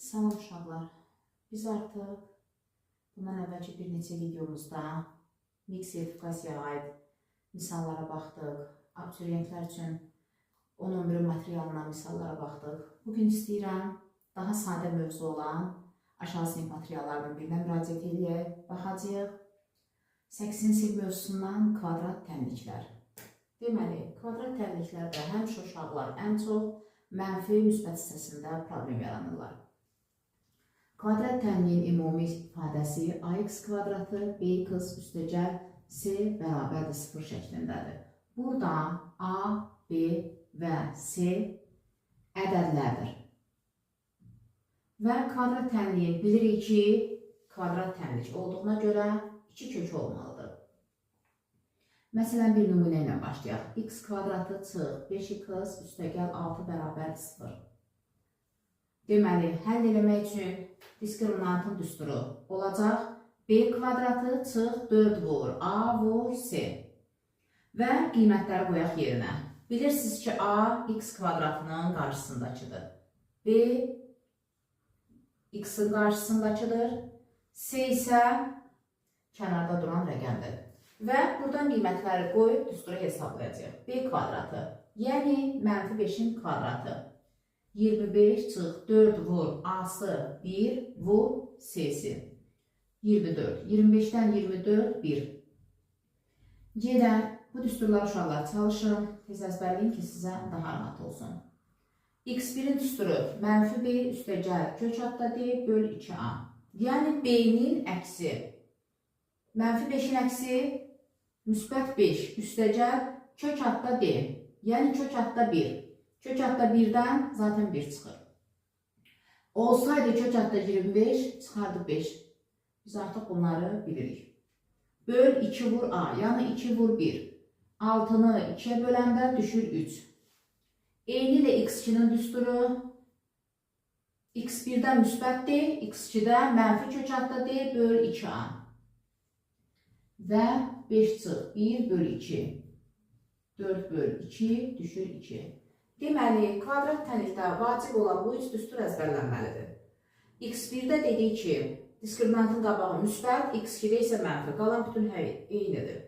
Salam uşaqlar, biz artıq bundan əvvəlki bir neçə videomuzda MİQ sertifikasiyaya aid misallara baxdıq, abituriyentlər üçün 10-11 materialına misallara baxdıq. Bugün istəyirəm daha sadə mövzu olan aşağı sinif materiallarının birinə müraciət edək, baxacağıq. 8-ci sinif mövzusundan kvadrat tənliklər. Deməli, kvadrat tənliklərdə həmişə uşaqlar ən çox mənfi müsbət hissəsində problem yaranırlar. Kvadrat tənliyin ümumi ifadəsi ax kvadratı bx üstəgəl c bərabərdir 0 şəklindədir. Burada a, b və c ədədlərdir. Və kvadrat tənliyi bilirik ki, kvadrat tənlik olduğuna görə 2 kök olmalıdır. Məsələn, bir nümunə ilə başlayaq. X kvadratı çıx 5x üstəgəl 6 bərabərdir 0. Deməli, həll eləmək üçün diskriminantın düsturu olacaq. B kvadratı çıx 4 vur, A vur, C. Və qiymətləri qoyaq yerinə. Bilirsiniz ki, A x kvadratının qarşısındakıdır. B x-in qarşısındakıdır. C isə kənarda duran rəqəmdir. Və buradan qiymətləri qoyub düsturu hesablayacaq. B kvadratı, yəni mənfi 5-in kvadratı. 25 çıx 4 vur A-sı 1 vur C-si 24. 25-dən 24 1. Gedək bu düsturlar uşaqlar çalışın. Tez əzbərləyin ki sizə daha rahat olsun. X1-in düsturu mənfi B üstəgəl kök adda D böl 2A. Yəni B-nin əksi. Mənfi 5-in əksi müsbət 5 üstəgəl kök adda D. Yəni kök adda 1. Kök adda 1-dən zaten 1 çıxır. Olsaydı kök adda 25 çıxardı 5. Biz artıq bunları bilirik. Böl 2 vur A, yəni 2 vur 1. 6-nı 2-yə böləndə düşür 3. Eyni ilə x2-nin düsturu x1-dən müsbətdir, x2-dən mənfi kök adda D böl 2A. Və 5 çıx 1 böl 2. 4 böl 2 düşür 2. Deməli, kvadrat tənlikdə vacib olan bu üç düstur əzbərlənməlidir. X1-də dedik ki, diskriminantın qabağı müsbət, X2-də isə mənfi. Qalan bütün eynidir.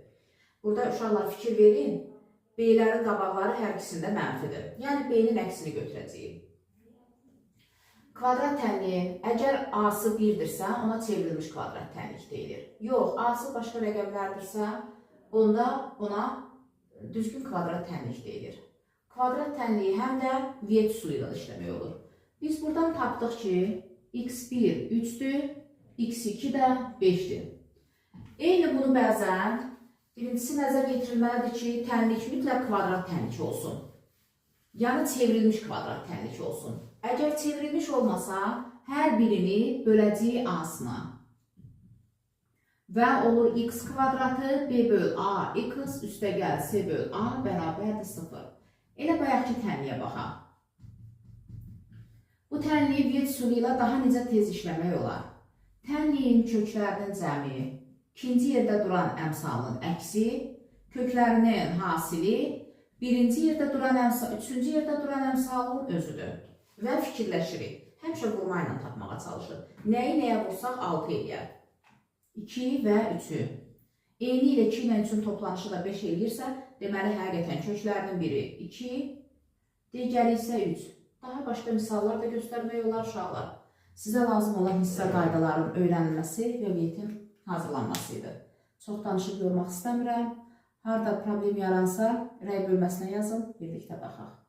Burada uşaqlar fikir verin, B-lərin qabaqları hər ikisində mənfidir. Yəni, B-nin əksini götürəcəyik. Kvadrat tənliyin əgər A-sı 1-dirsə, ona çevrilmiş kvadrat tənlik deyilir. Yox, A-sı başqa rəqəmlərdirsə, onda ona düzgün kvadrat tənlik deyilir. Kvadrat tənliyi həm də Viet üsulu ilə işləmək olur. Biz buradan tapdıq ki, x1 3-dür, x2 də 5-dir. Eyni bunu bəzən birincisi nəzər yetirilməlidir ki, tənlik mütləq kvadrat tənlik olsun. Yəni çevrilmiş kvadrat tənlik olsun. Əgər çevrilmiş olmasa, hər birini böləcəyik A-sına. Və olur x kvadratı b böl a x üstəgəl c böl a bərabərdir 0. Elə bayaqki tənliyə baxaq. Bu tənliyi Viet üsulu ilə daha necə tez işləmək olar? Tənliyin köklərinin cəmi, ikinci yerdə duran əmsalın əksi, köklərinin hasili, birinci yerdə duran əmsal, üçüncü yerdə duran əmsalın özüdür. Və fikirləşirik. Həmişə vurma ilə tapmağa çalışır. Nəyi nəyə vursaq 6 eləyər. 2 və 3-ü. Eyni ilə 2 ilə 3-ün toplanışı da 5 eləyirsə, deməli, həqiqətən köklərinin biri 2, digəri isə 3. Daha başqa misallar da göstərmək olar uşaqlar. Sizə lazım olan hissə qaydaların öyrənilməsi və Vietin hazırlanması idi. Çox danışıb yormaq istəmirəm. Harada problem yaransa, rəy bölməsinə yazın, birlikdə baxaq.